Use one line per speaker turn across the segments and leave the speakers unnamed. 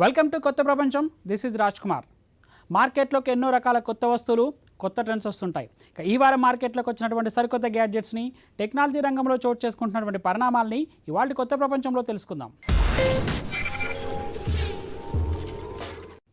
Welcome to కొత్త ప్రపంచం. This is Raj Kumar. మార్కెట్లోకి ఎన్నో రకాల కొత్త వస్తువులు, కొత్త ట్రెండ్స్ వస్తుంటాయి. ఈ వారం మార్కెట్లోకి వచ్చినటువంటి సరికొత్త గ్యాడ్జెట్స్ని, టెక్నాలజీ రంగంలో చోటు చేసుకుంటున్నటువంటి పరిణామాల్ని ఇవాళ కొత్త ప్రపంచంలో తెలుసుకుందాం.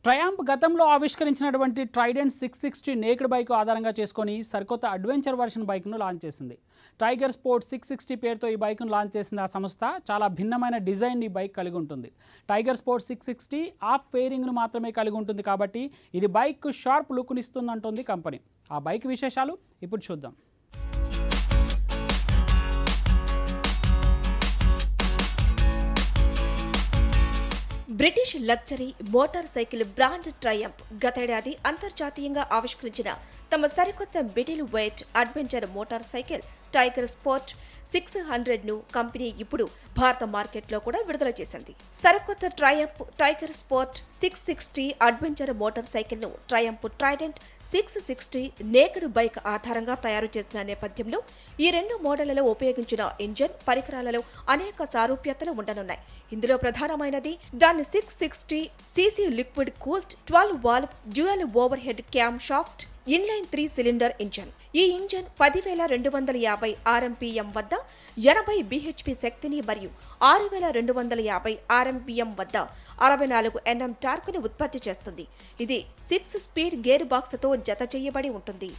ట్రయాంప్ గతంలో ఆవిష్కరించినటువంటి ట్రైడెంట్ 660 నేకెడ్ బైక్ ఆధారంగా చేసుకొని సరికొత్త అడ్వెంచర్ వర్షన్ బైక్ను లాంచ్ చేసింది. టైగర్ స్పోర్ట్ 660 పేరుతో ఈ బైక్ను లాంచ్ చేసింది ఆ సంస్థ. చాలా భిన్నమైన డిజైన్ ఈ బైక్ కలిగి ఉంటుంది. టైగర్ స్పోర్ట్ 660 ఆఫ్ ఫెయిరింగ్ను మాత్రమే కలిగి ఉంటుంది కాబట్టి ఇది బైక్కు షార్ప్ లుక్ను ఇస్తుందంటోంది కంపెనీ. ఆ బైక్ విశేషాలు ఇప్పుడు చూద్దాం.
British luxury motorcycle brand Triumph గతేడాది అంతర్జాతీయంగా ఆవిష్కరించిన తమ సరికొత్త middleweight adventure motorcycle Tiger Sport 600ను కంపెనీ ఇప్పుడు భారత మార్కెట్లో కూడా విడుదల చేసింది. సరికొత్త Triumph Tiger Sport 660 adventure motor సైకిల్ను ట్రయంప్ ట్రైడెంట్ 660 నేకెడ్ బైక్ ఆధారంగా తయారు చేసిన నేపథ్యంలో ఈ రెండు మోడళ్లలో ఉపయోగించిన ఇంజన్ పరికరాలలో అనేక సారూప్యతలు ఉండనున్నాయి. ఇందులో ప్రధానమైనది దాని 660 cc liquid cooled 12 valve dual over head cam shaft inline 3 cylinder engine. ఈ ఇంజన్ 10,250 RMPM వద్ద 80 bhp శక్తిని మరియు 6,250 RMPM వద్ద 64 Nm టార్క్ను ఉత్పత్తి చేస్తుంది. ఇది 6 స్పీడ్ గేర్ బాక్స్తో జత చేయబడి ఉంటుంది.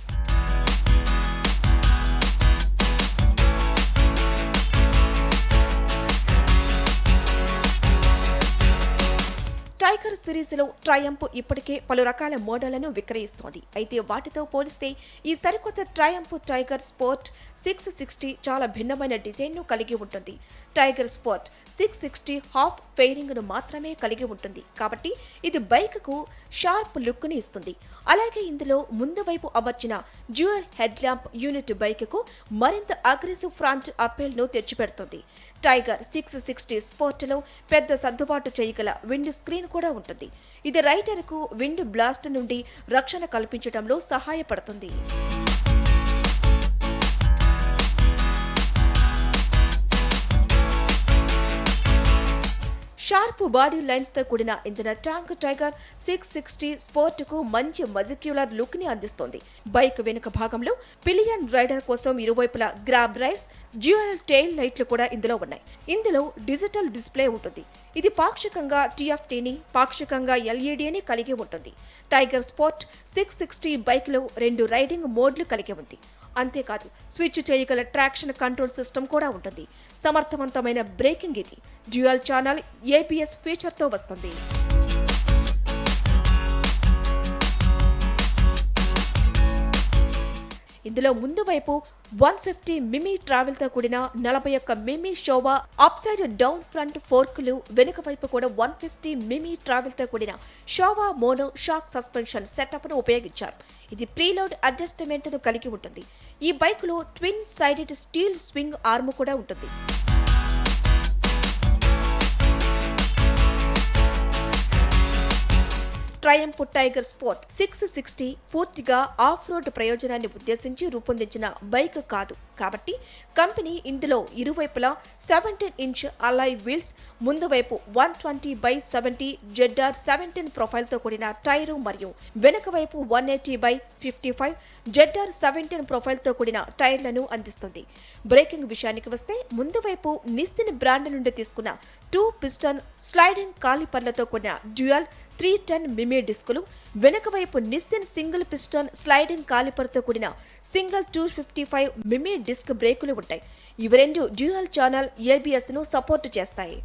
టైగర్ సిరీస్లో ట్రయంప్ ఇప్పటికే పలు రకాల మోడళ్లను విక్రయిస్తోంది. అయితే వాటితో పోలిస్తే ఈ సరికొత్త ట్రయంప్ టైగర్ స్పోర్ట్ 660 చాలా భిన్నమైన డిజైన్ను కలిగి ఉంటుంది. టైగర్ స్పోర్ట్ 660 హాఫ్ ఫెయిరింగ్ను మాత్రమే కలిగి ఉంటుంది కాబట్టి ఇది బైక్కు షార్ప్ లుక్ని ఇస్తుంది. అలాగే ఇందులో ముందు వైపు అమర్చిన డ్యూయల్ హెడ్ ల్యాంప్ యూనిట్ బైక్కు మరింత అగ్రెసివ్ ఫ్రంట్ అప్పీల్ను తెచ్చిపెడుతుంది. టైగర్ 660 స్పోర్ట్లో పెద్ద సర్దుబాటు చేయగల విండ్ స్క్రీన్ కూడా ఉంటుంది. ఇది రైడర్కు విండ్ బ్లాస్ట్ నుండి రక్షణ కల్పించడంలో సహాయపడుతుంది. షార్ప్ బాడీ లైన్స్ తో కూడిన ఇంధన ట్యాంక్ టైగర్ 660 స్పోర్ట్ కు మంచి మజిక్యులర్ లుక్ ని అందిస్తోంది. బైక్ వెనుక భాగంలో పిలియన్ రైడర్ కోసం ఇరువైపులా గ్రాబ్ రైల్స్, డ్యూయల్ టెయిల్ లైట్లు కూడా ఇందులో ఉన్నాయి. ఇందులో డిజిటల్ డిస్ప్లే ఉంటుంది. ఇది పాక్షికంగా TFTని, పాక్షికంగా LEDని కలిగి ఉంటుంది. టైగర్ స్పోర్ట్ 660 బైక్ లో 2 రైడింగ్ మోడ్లు కలిగి ఉంది. అంతేకాదు స్విచ్ చేయగల ట్రాక్షన్ కంట్రోల్ సిస్టమ్ కూడా ఉంటుంది. సమర్థవంతమైన బ్రేకింగ్ ఇది డ్యూయల్ ఛానల్ ABS ఫీచర్తో వస్తుంది. ఇందులో ముందు వైపు 150 మిమీ ట్రావెల్ తో కూడిన 41 మిమీ షోవా అప్సైడ్ డౌన్ ఫ్రంట్ ఫోర్కులు, వెనుక వైపు కూడా 150 మిమీ ట్రావెల్ తో కూడిన Shewa mono shock suspension setup ను ఉపయోగించారు. ఇది ప్రీలోడ్ అడ్జస్ట్మెంట్ ను కలిగి ఉంటుంది. ఈ బైక్ లో twin sided steel swing arm కూడా ఉంటుంది. ట్రయంప్ టైగర్ స్పోర్ట్ 660 పూర్తిగా ఆఫ్ రోడ్ ప్రయోజనాన్ని ఉద్దేశించి రూపొందించిన బైక్ కాదు కాబట్టి కంపెనీ ఇందులో ఇరువైపులా 17-inch అలాయ్ వీల్స్, ముందు వైపు 120/70 ZR17 ప్రొఫైల్తో కూడిన టైరు మరియు వెనుక వైపు 180/55 ZR17 ప్రొఫైల్తో కూడిన టైర్లను అందిస్తుంది. బ్రేకింగ్ విషయానికి వస్తే ముందు వైపు నిస్సిన్ బ్రాండ్ నుండి తీసుకున్న 2 పిస్టన్ స్లైడింగ్ కాలిపర్లతో కూడిన డ్యూయల్ 310 మిమీ డిస్కులు, వెనుక వైపు నిస్సిన్ సింగిల్ పిస్టన్ స్లైడింగ్ కాలిపర్తో కూడిన సింగిల్ 255 మిమీ డిస్క్ బ్రేకులు ఉంటాయి. ఇవి రెండు డ్యూయల్ ఛానల్ ABS ను సపోర్ట్ చేస్తాయి.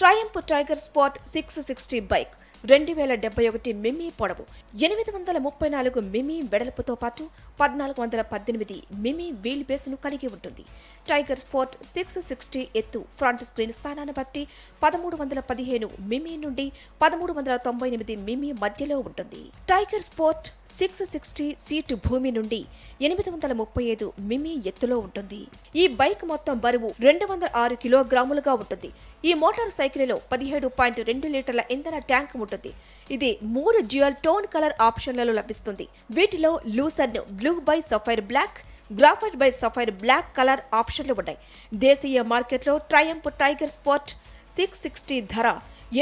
ట్రయంప్ టైగర్ స్పోర్ట్ 660 బైక్ 2071 మిమీ పొడవు, 834 మిమీ వెడల్పుతో పాటు 1418 మిమీ వీల్ బేస్ను కలిగి ఉంటుంది. టైగర్ స్పోర్ట్ 660 ఎత్తు ఫ్రంట్ స్క్రీన్ స్థానాన్ని బట్టి 1315 మిమీ నుండి 1398 మిమీ మధ్యలో ఉంటుంది. టైగర్ స్పోర్ట్ 660 సీటు భూమి నుండి 835 మిమీ ఎత్తులో ఉంటుంది. ఈ బైక్ మొత్తం బరువు 206 కిలోగ్రాములుగా ఉంటుంది. ఈ మోటార్ సైకిల్లో 17.2 లీటర్ల ఇంధన ట్యాంక్ ఉంటుంది. ఇది 3 డ్యూయల్ టోన్ కలర్ ఆప్షన్లలో లభిస్తుంది. వీటిలో Lucerne blue by sapphire black, graphite by sapphire black colour ఆప్షన్లు ఉన్నాయి. దేశీయ మార్కెట్లో ట్రయంఫ్ టైగర్ స్పోర్ట్ 660 ధర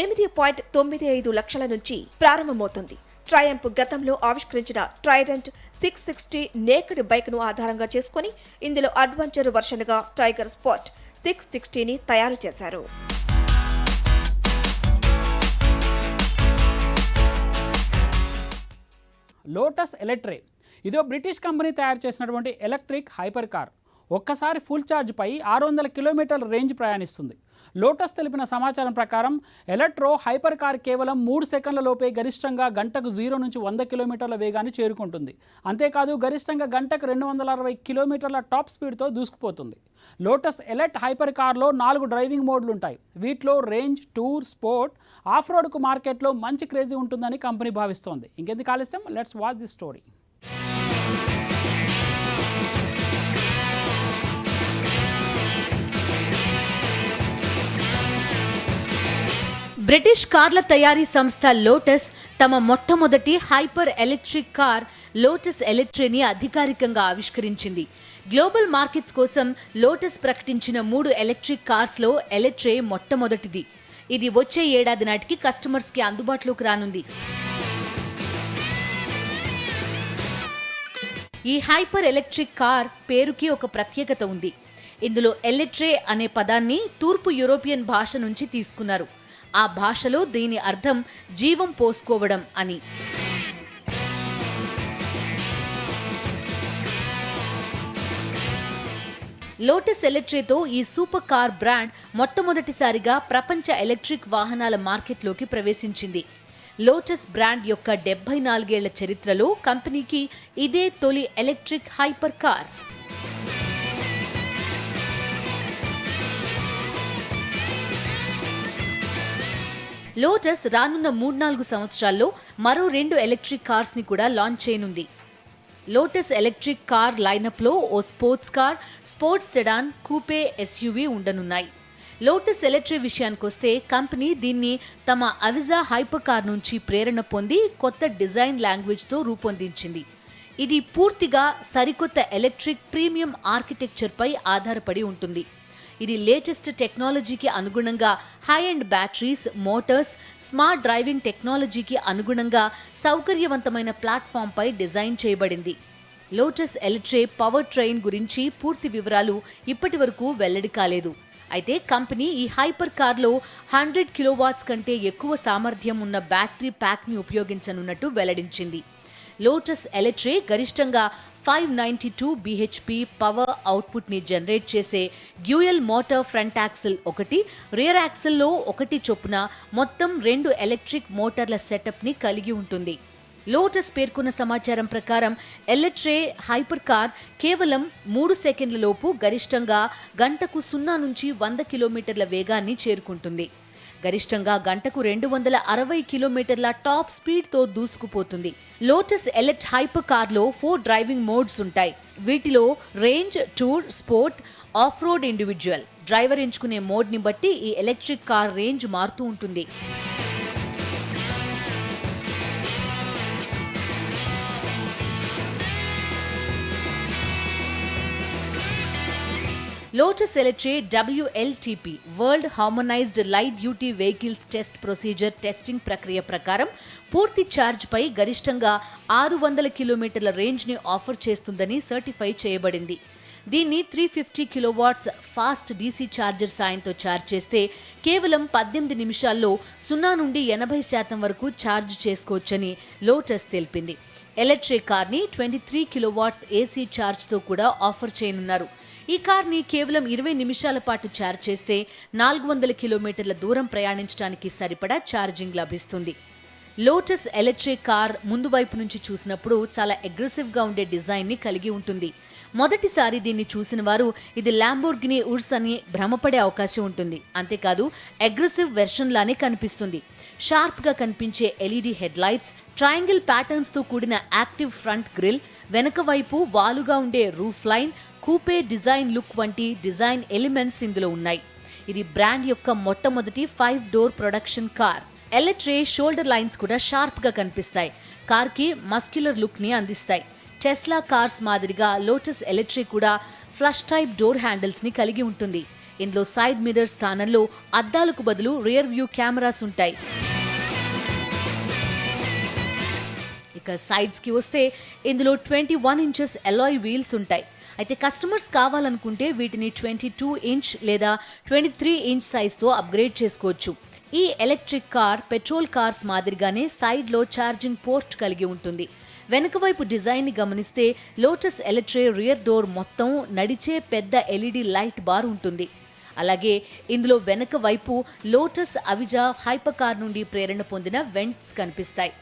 8.95 లక్షల నుంచి ప్రారంభమవుతుంది. ట్రయంఫ్ గతంలో ఆవిష్కరించిన ట్రైడెంట్ 660 నేకెడ్ బైక్ ను ఆధారంగా చేసుకుని ఇందులో అడ్వెంచర్ వర్షన్ గా టైగర్ స్పోర్ట్ 660ని తయారు చేశారు.
లోటస్ ఎలెట్రే ఇదో బ్రిటిష్ కంపెనీ తయారు చేసినటువంటి ఎలక్ట్రిక్ హైపర్ కార్. ఒక్కసారి ఫుల్ ఛార్జ్పై 600 కిలోమీటర్ల రేంజ్ ప్రయాణిస్తుంది. లోటస్ తెలిపిన సమాచారం ప్రకారం ఎలక్ట్రో హైపర్ కార్ కేవలం 3 సెకండ్ల లోపే గరిష్టంగా గంటకు 0 నుంచి 100 కిలోమీటర్ల వేగాన్ని చేరుకుంటుంది. అంతేకాదు గరిష్టంగా గంటకు 260 కిలోమీటర్ల టాప్ స్పీడ్తో దూసుకుపోతుంది. లోటస్ ఎలెట్ హైపర్ కార్లో 4 డ్రైవింగ్ మోడ్లు ఉంటాయి. వీటిలో రేంజ్, టూర్, స్పోర్ట్, ఆఫ్ రోడ్కు మార్కెట్లో మంచి క్రేజీ ఉంటుందని కంపెనీ భావిస్తోంది. ఇంకెందుకు ఆలస్యం, let's watch the story.
British కార్ల తయారీ సంస్థ లోటస్ తమ మొట్టమొదటి హైపర్ ఎలక్ట్రిక్ కార్ లోటస్ ఎలెట్రేని అధికారికంగా ఆవిష్కరించింది. గ్లోబల్ మార్కెట్స్ కోసం లోటస్ ప్రకటించిన 3 ఎలక్ట్రిక్ కార్స్లో ఎలెట్రే మొట్టమొదటిది. ఇది వచ్చే ఏడాది నాటికి కస్టమర్స్కి అందుబాటులోకి రానుంది. ఈ హైపర్ ఎలక్ట్రిక్ కార్ పేరుకి ఒక ప్రత్యేకత ఉంది. ఇందులో ఎలెట్రే అనే పదాన్ని తూర్పు యూరోపియన్ భాష నుంచి తీసుకున్నారు. ఆ భాషలో దీని అర్థం జీవం పోసుకోవడం అని. లోటస్ ఎలెట్రేతో ఈ సూపర్ కార్ బ్రాండ్ మొట్టమొదటిసారిగా ప్రపంచ ఎలక్ట్రిక్ వాహనాల మార్కెట్లోకి ప్రవేశించింది. లోటస్ బ్రాండ్ యొక్క 74 ఏళ్ల చరిత్రలో కంపెనీకి ఇదే తొలి ఎలక్ట్రిక్ హైపర్ కార్. లోటస్ రానున్న 3-4 సంవత్సరాల్లో మరో 2 ఎలక్ట్రిక్ కార్స్ ని కూడా లాంచ్ చేయనుంది. లోటస్ ఎలక్ట్రిక్ కార్ లైనప్లో ఓ sports car, sports sedan, coupe, SUV ఉండనున్నాయి. లోటస్ ఎలెట్రే విషయానికొస్తే కంపెనీ దీన్ని తమ అవిజా హైపర్ కార్ నుంచి ప్రేరణ పొంది కొత్త డిజైన్ లాంగ్వేజ్తో రూపొందించింది. ఇది పూర్తిగా సరికొత్త ఎలక్ట్రిక్ ప్రీమియం ఆర్కిటెక్చర్పై ఆధారపడి ఉంటుంది. ఇది లేటెస్ట్ టెక్నాలజీకి అనుగుణంగా high and batteries, Motors, smart driving టెక్నాలజీకి అనుగుణంగా సౌకర్యవంతమైన ప్లాట్ఫామ్పై డిజైన్ చేయబడింది. లోటస్ ఎలెట్రే పవర్ ట్రైన్ గురించి పూర్తి వివరాలు ఇప్పటి వరకు వెల్లడి కాలేదు. అయితే కంపెనీ ఈ హైపర్ కార్లో 100 కిలోవాట్స్ కంటే ఎక్కువ సామర్థ్యం ఉన్న బ్యాటరీ ప్యాక్ని ఉపయోగించనున్నట్టు వెల్లడించింది. లోటస్ ఎలెట్రే గరిష్టంగా 592 bhp పవర్ అవుట్పుట్ని జనరేట్ చేసే dual motor front axle 1, rear యాక్సిల్లో 1 చొప్పున మొత్తం 2 ఎలక్ట్రిక్ మోటార్ల సెటప్ని కలిగి ఉంటుంది. లోటస్ పేర్కొన్న సమాచారం ప్రకారం ఎలెట్రే హైపర్ కార్ కేవలం 3 సెకండ్ల లోపు గరిష్టంగా గంటకు 0 నుంచి 100 కిలోమీటర్ల వేగాన్ని చేరుకుంటుంది. గరిష్టంగా గంటకు 260 కిలోమీటర్ల టాప్ స్పీడ్తో దూసుకుపోతుంది. లోటస్ ఎలెట్ హైపర్ కార్లో 4 డ్రైవింగ్ మోడ్స్ ఉంటాయి. వీటిలో range, tour, sport, off road, individual. Driver ఎంచుకునే మోడ్ని బట్టి ఈ ఎలక్ట్రిక్ కార్ రేంజ్ మారుతూ ఉంటుంది. Lotus Eletre WLTP world harmonised light duty vehicles test procedure testing ప్రక్రియ ప్రకారం పూర్తి ఛార్జ్పై గరిష్టంగా 600 కిలోమీటర్ల రేంజ్ని ఆఫర్ చేస్తుందని సర్టిఫై చేయబడింది. దీన్ని 350 కిలోవాట్స్ ఫాస్ట్ DC ఛార్జర్ సాయంతో ఛార్జ్ చేస్తే కేవలం 18 నిమిషాల్లో 0 నుండి 80% వరకు ఛార్జ్ చేసుకోవచ్చని లోటస్ తెలిపింది. ఎలెట్రే కార్ని 23 కిలోవాట్స్ AC ఛార్జ్తో కూడా ఆఫర్ చేయనున్నారు. ఈ కార్ని కేవలం 20 నిమిషాల పాటు ఛార్జ్ చేస్తే 400 కిలోమీటర్ల దూరం ప్రయాణించడానికి సరిపడా ఛార్జింగ్ లభిస్తుంది. లోటస్ ఎలెట్రే కార్ ముందు వైపు నుంచి చూసినప్పుడు చాలా అగ్రెసివ్గా ఉండే డిజైన్ని కలిగి ఉంటుంది. మొదటిసారి దీన్ని చూసిన వారు ఇది ల్యాంబోర్గినీ ఉర్స్ అని భ్రమపడే అవకాశం ఉంటుంది. అంతేకాదు అగ్రెసివ్ వెర్షన్ లానే కనిపిస్తుంది. షార్ప్గా కనిపించే LED హెడ్లైట్స్, ట్రయాంగిల్ ప్యాటర్న్స్తో కూడిన యాక్టివ్ ఫ్రంట్ గ్రిల్, వెనక వైపు వాలుగా ఉండే roof line, coupe design look వంటి డిజైన్ ఎలిమెంట్స్ ఇందులో ఉన్నాయి. ఇది బ్రాండ్ యొక్క మొట్టమొదటి 5 door production car. Eletre shoulder lines కూడా షార్ప్గా కనిపిస్తాయి. కార్కి మస్క్యులర్ లుక్ని అందిస్తాయి. టెస్లా కార్స్ మాదిరిగా లోటస్ ఎలక్ట్రిక్ కూడా ఫ్లష్ టైప్ డోర్ హ్యాండిల్స్ని కలిగి ఉంటుంది. ఇందులో సైడ్ మిర్రర్ స్థానంలో అద్దాలకు బదులు రియర్ వ్యూ కెమెరాస్ ఉంటాయి. ఇక సైడ్స్కి వస్తే ఇందులో 21 ఇంచెస్ అలాయ్ వీల్స్ ఉంటాయి. అయితే కస్టమర్స్ కావాలనుకుంటే వీటిని 22 ఇంచ్ లేదా 23 ఇంచ్ సైజ్తో అప్గ్రేడ్ చేసుకోవచ్చు. ఈ ఎలక్ట్రిక్ కార్ పెట్రోల్ కార్స్ మాదిరిగానే సైడ్లో ఛార్జింగ్ పోర్ట్ కలిగి ఉంటుంది. వెనుక వైపు డిజైన్ని గమనిస్తే లోటస్ ఎలక్ట్రే రియర్ డోర్ మొత్తం నడిచే పెద్ద ఎల్ఈడి లైట్ బార్ ఉంటుంది. అలాగే ఇందులో వెనక వైపు లోటస్ అవిజా హైపర్ కార్ నుండి ప్రేరణ పొందిన వెంట్స్ కనిపిస్తాయి.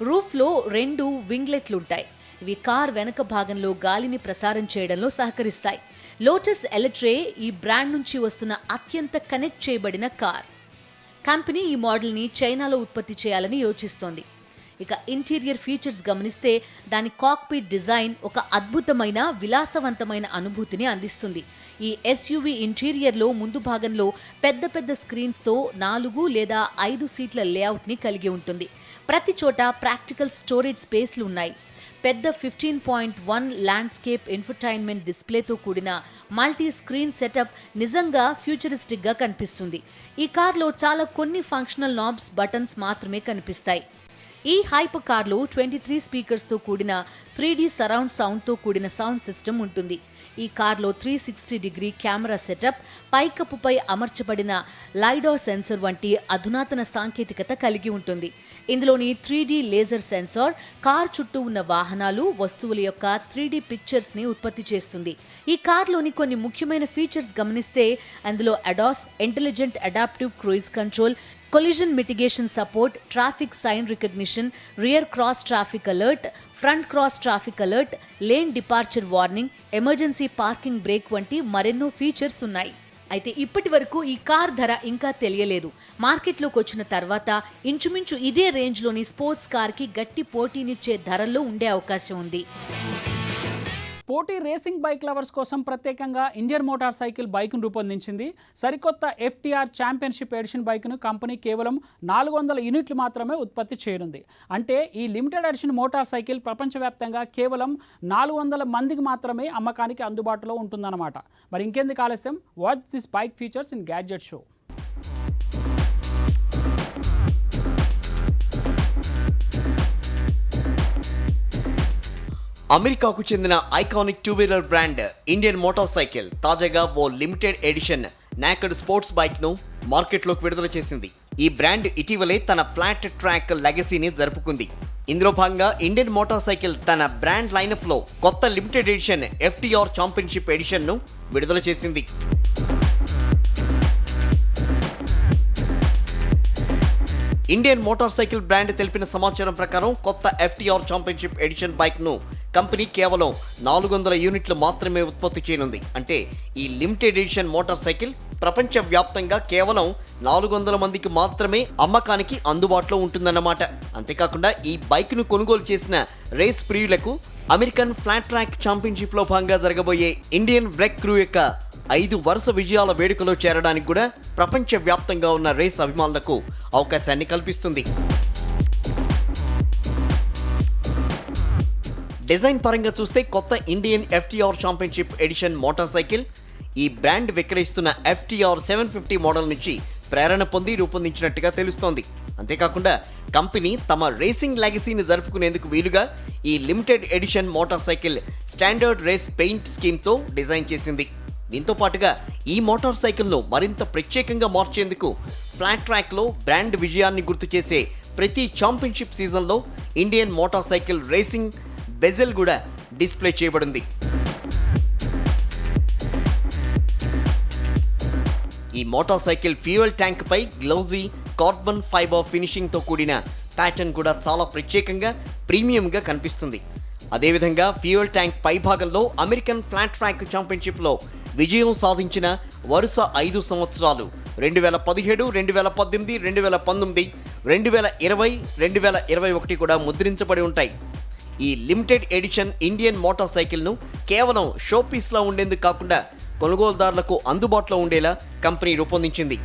రూఫ్లో 2 వింగ్లెట్లుంటాయి. ఇవి కార్ వెనక భాగంలో గాలిని ప్రసారం చేయడంలో సహకరిస్తాయి. లోటస్ ఎలక్ట్రే ఈ బ్రాండ్ నుంచి వస్తున్న అత్యంత కనెక్ట్ చేయబడిన కార్. కంపెనీ ఈ మోడల్ని చైనాలో ఉత్పత్తి చేయాలని యోచిస్తోంది. ఇక ఇంటీరియర్ ఫీచర్స్ గమనిస్తే దాని కాక్పిట్ డిజైన్ ఒక అద్భుతమైన విలాసవంతమైన అనుభూతిని అందిస్తుంది. ఈ ఎస్యూవీ ఇంటీరియర్లో ముందు భాగంలో పెద్ద పెద్ద స్క్రీన్స్తో 4 లేదా 5 సీట్ల లేఅవుట్ని కలిగి ఉంటుంది. ప్రతి చోట ప్రాక్టికల్ స్టోరేజ్ స్పేస్లు ఉన్నాయి. పెద్ద 15.1 ల్యాండ్స్కేప్ ఇన్ఫర్టైన్మెంట్ డిస్ప్లేతో కూడిన మల్టీ స్క్రీన్ సెటప్ నిజంగా ఫ్యూచరిస్టిక్గా కనిపిస్తుంది. ఈ కార్లో కొన్ని ఫంక్షనల్ నాబ్స్ బటన్స్ మాత్రమే కనిపిస్తాయి. ఈ హైపర్ కార్లో 23 స్పీకర్స్తో కూడిన 3D సరౌండ్ సౌండ్తో కూడిన సౌండ్ సిస్టమ్ ఉంటుంది. ఈ కార్లో 360 డిగ్రీ కెమెరా సెటప్, పైకప్పుపై అమర్చబడిన లైడార్ సెన్సర్ వంటి అధునాతన సాంకేతికత కలిగి ఉంటుంది. ఇందులోని 3D లేజర్ సెన్సార్ కార్ చుట్టూ ఉన్న వాహనాలు, వస్తువుల యొక్క 3D పిక్చర్స్ని ఉత్పత్తి చేస్తుంది. ఈ కార్లోని కొన్ని ముఖ్యమైన ఫీచర్స్ గమనిస్తే అందులో ADAS, intelligent adaptive cruise control, collision mitigation support, traffic sign recognition, rear cross traffic alert, front cross traffic alert, lane departure warning, emergency parking brake వంటి మరెన్నో ఫీచర్స్ ఉన్నాయి. అయితే ఇప్పటి వరకు ఈ కార్ ధర ఇంకా తెలియలేదు. మార్కెట్లోకి వచ్చిన తర్వాత ఇంచుమించు ఇదే రేంజ్లోని స్పోర్ట్స్ కార్కి గట్టి పోటీనిచ్చే ధరల్లో ఉండే అవకాశం ఉంది.
పోటీ రేసింగ్ బైక్ లవర్స్ కోసం ప్రత్యేకంగా ఇండియన్ మోటార్ సైకిల్ బైక్ను రూపొందించింది. సరికొత్త FTR ఛాంపియన్షిప్ ఎడిషన్ బైక్ను కంపెనీ కేవలం 400 యూనిట్లు మాత్రమే ఉత్పత్తి చేయనుంది. అంటే ఈ లిమిటెడ్ ఎడిషన్ మోటార్ సైకిల్ ప్రపంచవ్యాప్తంగా కేవలం 400 మందికి మాత్రమే అమ్మకానికి అందుబాటులో ఉంటుందన్నమాట. మరి ఇంకెందుకు ఆలస్యం, watch this bike features in gadget show.
అమెరికాకు చెందిన iconic two wheeler brand Indian motorcycle తాజాగా ఓ limited edition naked sports bike ను మార్కెట్లోకి విడుదల చేసింది. ఈ బ్రాండ్ ఇటీవలే తన ఫ్లాట్ ట్రాక్ లెగసీని జరుపుకుంది. ఇందులో భాగంగా ఇండియన్ మోటార్ సైకిల్ తన బ్రాండ్ లైనప్ లో కొత్త limited edition FTR championship edition ను విడుదల చేసింది. ఇండియన్ మోటార్ సైకిల్ బ్రాండ్ తెలిపిన సమాచారం ప్రకారం కొత్త FTR ఛాంపియన్షిప్ ఎడిషన్ బైక్ ను కంపెనీ కేవలం 400 యూనిట్లు మాత్రమే ఉత్పత్తి చేయనుంది. అంటే ఈ లిమిటెడ్ ఎడిషన్ మోటార్ సైకిల్ ప్రపంచ వ్యాప్తంగా కేవలం 400 మందికి మాత్రమే అమ్మకానికి అందుబాటులో ఉంటుందన్నమాట. అంతేకాకుండా ఈ బైక్ ను కొనుగోలు చేసిన రేస్ ప్రియులకు అమెరికన్ ఫ్లాట్ ట్రాక్ ఛాంపియన్షిప్ లో భాగంగా జరగబోయే ఇండియన్ బ్రెక్ క్రూ యొక్క 5 వరుస విజయాల వేడుకలో చేరడానికి కూడా ప్రపంచ వ్యాప్తంగా ఉన్న రేస్ అభిమానులకు అవకాశాన్ని కల్పిస్తుంది. డిజైన్ పరంగా చూస్తే కొత్త Indian FTR championship edition motorcycle ఈ బ్రాండ్ విక్రయిస్తున్న FTR 750 మోడల్ నుంచి ప్రేరణ పొంది రూపొందించినట్టుగా తెలుస్తోంది. అంతేకాకుండా కంపెనీ తమ రేసింగ్ లెగసీని జరుపుకునేందుకు వీలుగా ఈ limited edition motorcycle standard race paint స్కీమ్తో డిజైన్ చేసింది. దీంతో పాటుగా ఈ మోటార్ సైకిల్ను మరింత ప్రత్యేకంగా మార్చేందుకు ఫ్లాట్ ట్రాక్లో బ్రాండ్ విజయాన్ని గుర్తు చేసే ప్రతి ఛాంపియన్షిప్ సీజన్లో Indian motor cycle racing bezel కూడా డిస్ప్లే చేయబడింది. ఈ మోటార్ సైకిల్ ఫ్యూయల్ ట్యాంక్ పై గ్లౌజీ కార్బన్ ఫైబర్ ఫినిషింగ్ తో కూడిన ప్యాటర్న్ కూడా చాలా ప్రత్యేకంగా ప్రీమియంగా కనిపిస్తుంది. అదేవిధంగా ఫ్యూయల్ ట్యాంక్ పై భాగంలో అమెరికన్ ఫ్లాట్ ట్రాక్ ఛాంపియన్షిప్ లో విజయం సాధించిన వరుస 5 సంవత్సరాలు 2017, 2018, 2019, 2020, 2021 కూడా ముద్రించబడి ఉంటాయి. ఈ లిమిటెడ్ ఎడిషన్ ఇండియన్ మోటార్ సైకిల్ను కేవలం షోపీస్లా ఉండేందుకు కాకుండా కొనుగోలుదారులకు అందుబాటులో ఉండేలా కంపెనీ రూపొందించింది.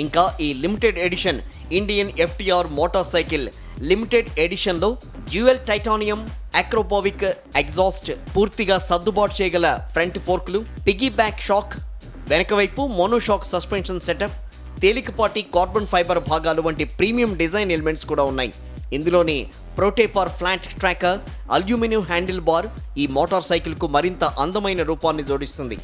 ఇంకా ఈ limited edition Indian FTR motorcycle limited ఎడిషన్లో డ్యూయల్ టైటానియం అక్రోపోవిక్ ఎగ్జాస్ట్, పూర్తిగా సర్దుబాటు చేయగల ఫ్రంట్ ఫోర్క్లు, పిగ్గీ బ్యాక్ షాక్, వెనక వైపు మోనోషాక్ సస్పెన్షన్ సెటప్, తేలికపాటి కార్బన్ ఫైబర్ భాగాలు వంటి ప్రీమియం డిజైన్ ఎలిమెంట్స్ కూడా ఉన్నాయి. ఇందులోని ProTaper flat tracker, aluminium handlebar ఈ మోటార్ సైకిల్కు మరింత అందమైన రూపాన్ని జోడిస్తుంది.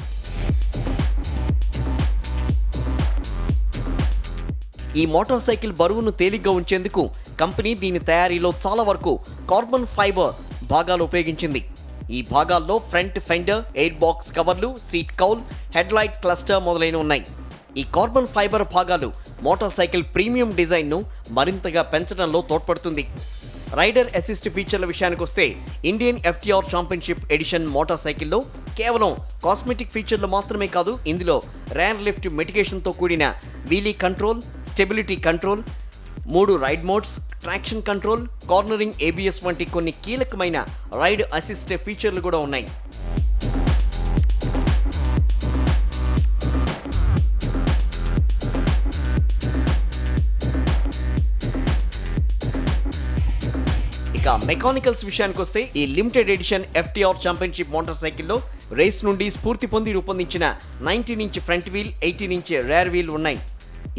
ఈ మోటార్ సైకిల్ బరువును తేలిగ్గా ఉంచేందుకు కంపెనీ దీని తయారీలో చాలా వరకు కార్బన్ ఫైబర్ భాగాలు ఉపయోగించింది. ఈ భాగాల్లో ఫ్రంట్ ఫెండర్, ఎయిర్ బాక్స్ కవర్లు, seat cowl, head light cluster మొదలైనవి ఉన్నాయి. ఈ కార్బన్ ఫైబర్ భాగాలు మోటార్ సైకిల్ ప్రీమియం డిజైన్ను మరింతగా పెంచడంలో తోడ్పడుతుంది. రైడర్ అసిస్ట్ ఫీచర్ల విషయానికి వస్తే Indian FTR championship edition motor సైకిల్లో కేవలం కాస్మెటిక్ ఫీచర్లు మాత్రమే కాదు, ఇందులో రేర్ లిఫ్ట్ మిటిగేషన్తో కూడిన wheelie control, stability control, 3 ride modes, traction control, cornering ABS వంటి కొన్ని కీలకమైన రైడ్ అసిస్ట్ ఫీచర్లు కూడా ఉన్నాయి. ఇక మెకానికల్స్ విషయానికి వస్తే ఈ limited edition FTR championship motor సైకిల్లో రేస్ నుండి స్ఫూర్తి పొంది రూపొందించిన 19 inch front wheel, 18 inch rear wheel ఉన్నాయి.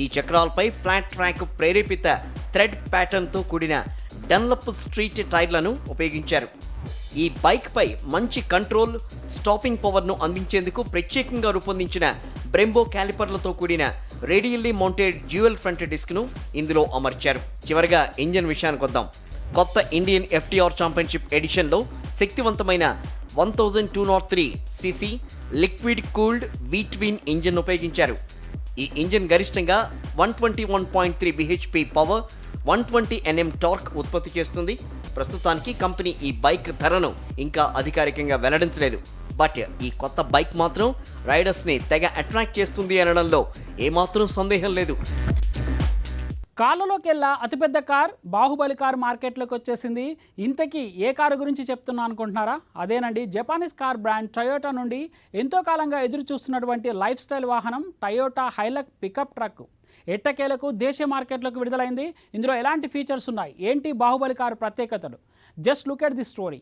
ఈ చక్రాలపై ఫ్లాట్ ట్రాక్ ప్రేరేపిత థ్రెడ్ ప్యాటర్న్తో కూడిన డన్లప్ స్ట్రీట్ టైర్లను ఉపయోగించారు. ఈ బైక్పై మంచి కంట్రోల్, స్టాపింగ్ పవర్ను అందించేందుకు ప్రత్యేకంగా రూపొందించిన బ్రెంబో క్యాలిపర్లతో కూడిన రేడియల్లీ మౌంటెడ్ డ్యూయల్ ఫ్రంట్ డిస్క్ను ఇందులో అమర్చారు. చివరిగా ఇంజన్ విషయానికి వద్దాం. కొత్త ఇండియన్ FTR ఛాంపియన్షిప్ ఎడిషన్లో శక్తివంతమైన 1203 cc liquid cooled V-twin engine ఉపయోగించారు. ఈ ఇంజిన్ గరిష్టంగా 121.3 bhp పవర్, 120 Nm టార్క్ ఉత్పత్తి చేస్తుంది. ప్రస్తుతానికి కంపెనీ ఈ బైక్ ధరను ఇంకా అధికారికంగా వెల్లడించలేదు. బట్ ఈ కొత్త బైక్ మాత్రం రైడర్స్ని తెగ అట్రాక్ట్ చేస్తుంది అనడంలో ఏమాత్రం సందేహం లేదు.
కార్లలోకెల్లా అతిపెద్ద కార్ బాహుబలి కార్ మార్కెట్లోకి వచ్చేసింది. ఇంతకీ ఏ కారు గురించి చెప్తున్నా అనుకుంటున్నారా? అదేనండి, జపానీస్ కార్ బ్రాండ్ టయోటా నుండి ఎంతో కాలంగా ఎదురు చూస్తున్నటువంటి లైఫ్ స్టైల్ వాహనం టయోటా హైలక్స్ పికప్ ట్రక్ ఎట్టకేలకు దేశీయ మార్కెట్లోకి విడుదలైంది. ఇందులో ఎలాంటి ఫీచర్స్ ఉన్నాయి, ఏంటి బాహుబలి కారు ప్రత్యేకతలు? Just look at the story.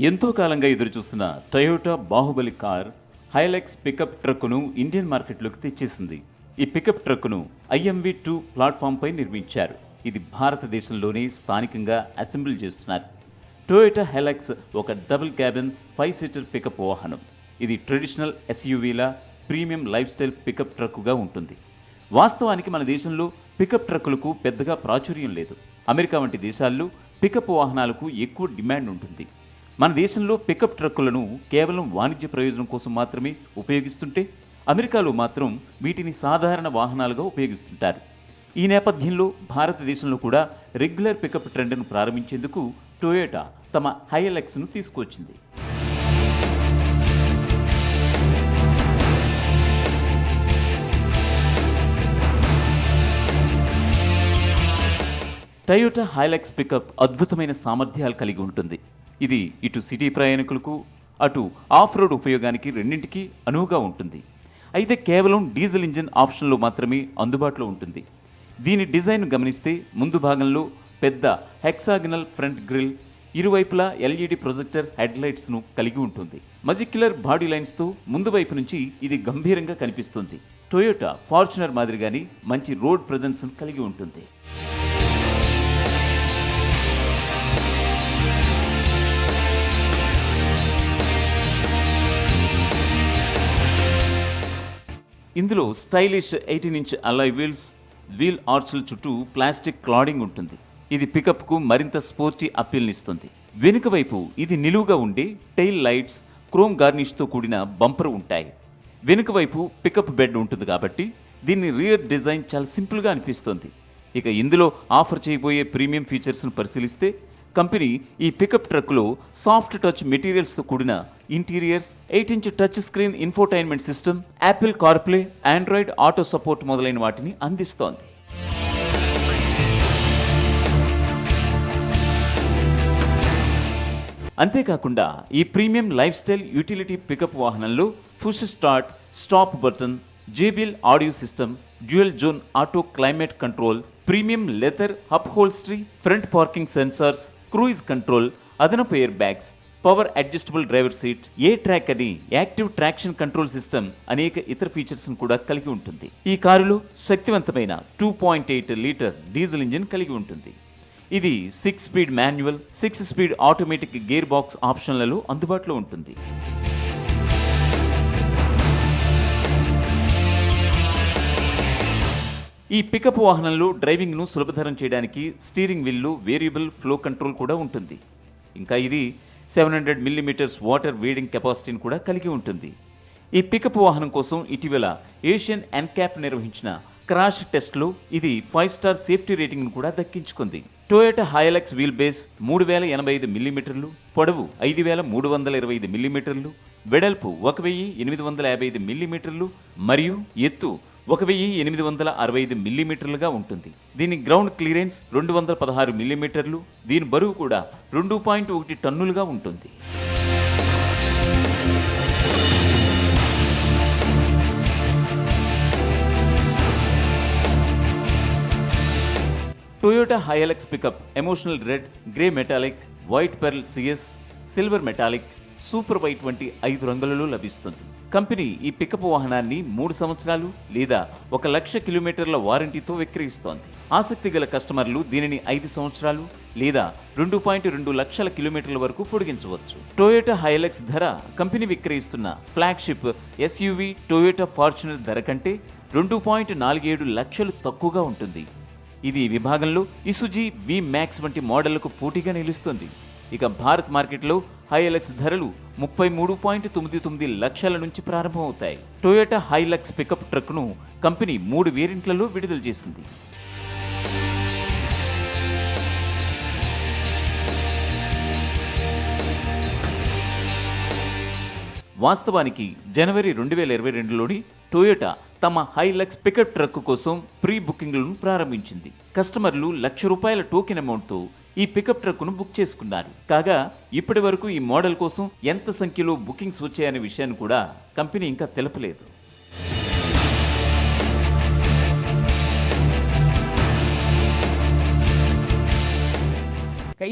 ఎంతో కాలంగా ఎదురుచూస్తున్న Toyota Baahubali car Hilux pickup ట్రక్కును ఇండియన్ మార్కెట్లోకి తెచ్చేసింది. ఈ పికప్ ట్రక్కును IMV2 ప్లాట్ఫామ్పై నిర్మించారు. ఇది భారతదేశంలోనే స్థానికంగా అసెంబ్లీ చేస్తున్నారు. టొయోటా హైలక్స్ ఒక డబుల్ క్యాబిన్ 5 సీటర్ పికప్ వాహనం. ఇది ట్రెడిషనల్ SUVల ప్రీమియం లైఫ్ స్టైల్ పికప్ ట్రక్కుగా ఉంటుంది. వాస్తవానికి మన దేశంలో పికప్ ట్రక్కులకు పెద్దగా ప్రాచుర్యం లేదు. అమెరికా వంటి దేశాల్లో పికప్ వాహనాలకు ఎక్కువ డిమాండ్ ఉంటుంది. మన దేశంలో పికప్ ట్రక్కులను కేవలం వాణిజ్య ప్రయోజనం కోసం మాత్రమే ఉపయోగిస్తుంటే అమెరికాలో మాత్రం వీటిని సాధారణ వాహనాలుగా ఉపయోగిస్తుంటారు. ఈ నేపథ్యంలో భారతదేశంలో కూడా రెగ్యులర్ పికప్ ట్రెండ్ను ప్రారంభించేందుకు టొయోటా తమ హైలక్స్ను తీసుకొచ్చింది. టయోటా హైలక్స్ పికప్ అద్భుతమైన సామర్థ్యాలు కలిగి ఉంటుంది. ఇది ఇటు సిటీ ప్రయాణికులకు, అటు ఆఫ్ రోడ్ ఉపయోగానికి రెండింటికి అనువుగా ఉంటుంది. అయితే కేవలం డీజిల్ ఇంజిన్ ఆప్షన్లో మాత్రమే అందుబాటులో ఉంటుంది. దీని డిజైన్ గమనిస్తే ముందు భాగంలో పెద్ద హెక్సాగనల్ ఫ్రంట్ గ్రిల్, ఇరువైపులా LED ప్రొజెక్టర్ హెడ్లైట్స్ను కలిగి ఉంటుంది. మజిక్యులర్ బాడీ లైన్స్తో ముందు వైపు నుంచి ఇది గంభీరంగా కనిపిస్తుంది. టొయోటా ఫార్చునర్ మాదిరిగానే మంచి రోడ్ ప్రెజెన్స్ను కలిగి ఉంటుంది. ఇందులో stylish 18 inch alloy wheels, wheel ఆర్చ్ల చుట్టూ ప్లాస్టిక్ క్లాడింగ్ ఉంటుంది. ఇది పికప్కు మరింత స్పోర్టీ అప్పీల్నిస్తుంది. వెనుక వైపు ఇది నిలువుగా ఉండే టెయిల్ లైట్స్, క్రోమ్ గార్నిష్తో కూడిన బంపర్ ఉంటాయి. వెనుక వైపు పికప్ బెడ్ ఉంటుంది కాబట్టి దీన్ని రియర్ డిజైన్ చాలా సింపుల్గా అనిపిస్తుంది. ఇక ఇందులో ఆఫర్ చేయబోయే ప్రీమియం ఫీచర్స్ను పరిశీలిస్తే కంపెనీ ఈ పికప్ ట్రక్లో సాఫ్ట్ టచ్ మెటీరియల్స్తో కూడిన interiors, 8 inch touch screen infotainment system, Apple CarPlay, Android auto support మొదలైన వాటిని అందిస్తోంది. అంతేకాకుండా ఈ premium lifestyle utility pickup వాహనంలో push start, stop button, JBL audio system, dual zone auto climate control, premium leather upholstery, front parking sensors, cruise control, అదనపు air bags, power adjustable driver seat, A track అని active traction control system అనేక ఇతర features కూడా కలిగి ఉంటుంది. ఈ కారులో శక్తివంతమైన 2.8 లీటర్ డీజిల్ ఇంజిన్ కలిగి ఉంటుంది. ఇది 6 speed manual, 6 speed automatic gearbox ఆప్షన్లలో అందుబాటులో ఉంటుంది. ఈ పికప్ వాహనంలో డ్రైవింగ్ను సులభతరం చేయడానికి స్టీరింగ్ వీల్లో వేరియబుల్ ఫ్లో కంట్రోల్ కూడా ఉంటుంది. ఇంకా ఇది 700 మిల్లీమీటర్స్ వాటర్ వేడింగ్ కెపాసిటీని కూడా కలిగి ఉంటుంది. ఈ పికప్ వాహనం కోసం ఇటీవల ఏషియన్ ఎన్క్యాప్ నిర్వహించిన క్రాష్ టెస్ట్లో ఇది 5 స్టార్ సేఫ్టీ రేటింగ్ను కూడా దక్కించుకుంది. టొయోటా హైలక్స్ వీల్ బేస్ 3085 మిల్లీమీటర్లు, పొడవు 5325 మిల్లీమీటర్లు, వెడల్పు 1855 మిల్లీమీటర్లు మరియు ఎత్తు 1865 మిల్లీమీటర్లుగా ఉంటుంది. దీని గ్రౌండ్ క్లియరెన్స్ 216 మిల్లీమీటర్లు, దీని బరువు కూడా 2.1 టన్నులుగా ఉంటుంది. Toyota Hilux pickup emotional red, grey metallic, white pearl CS, silver metallic, super white వంటి 5 రంగులలో లభిస్తుంది. కంపెనీ ఈ పికప్ వాహనాన్ని 3 సంవత్సరాలు లేదా 1,00,000 కిలోమీటర్ల వారంటీతో విక్రయిస్తోంది. ఆసక్తి గల కస్టమర్లు దీనిని 5 సంవత్సరాలు లేదా 2.2 లక్షల కిలోమీటర్ల వరకు పొడిగించవచ్చు. టొయోటా హైలక్స్ ధర కంపెనీ విక్రయిస్తున్న ఫ్లాగ్షిప్ SUV టొయోటా ఫార్చునర్ ధర కంటే 2.47 లక్షలు తక్కువగా ఉంటుంది. ఇది ఈ విభాగంలో ఇసుజీ V-Max వంటి మోడళ్లకు పోటీగా నిలుస్తుంది. ఇక భారత్ మార్కెట్లో హైలక్స్ ధరలు 33.99 లక్షల నుంచి ప్రారంభమవుతాయి. టొయోటా హైలక్స్ పికప్ ట్రక్ను కంపెనీ 3 వేరియంట్లలో విడుదల చేసింది. వాస్తవానికి జనవరి 2022లోని టొయోటా తమ హైలక్స్ పికప్ ట్రక్ కోసం ప్రీ బుకింగ్లను ప్రారంభించింది. కస్టమర్లు ₹1,00,000 టోకెన్ అమౌంట్తో ఈ పికప్ ట్రక్ను బుక్ చేసుకున్నారు. కాగా ఇప్పటి వరకు ఈ మోడల్ కోసం ఎంత సంఖ్యలో బుకింగ్స్ వచ్చాయనే విషయాన్ని కూడా కంపెనీ ఇంకా తెలపలేదు.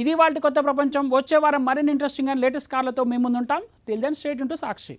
ఇది వాళ్ళ కొత్త ప్రపంచం. వచ్చే వారం మరిన్ని ఇంట్రెస్టింగ్ అండ్ లేటెస్ట్ కార్లతో మేము ముందుంటాం. Till then stay tuned to Sakshi.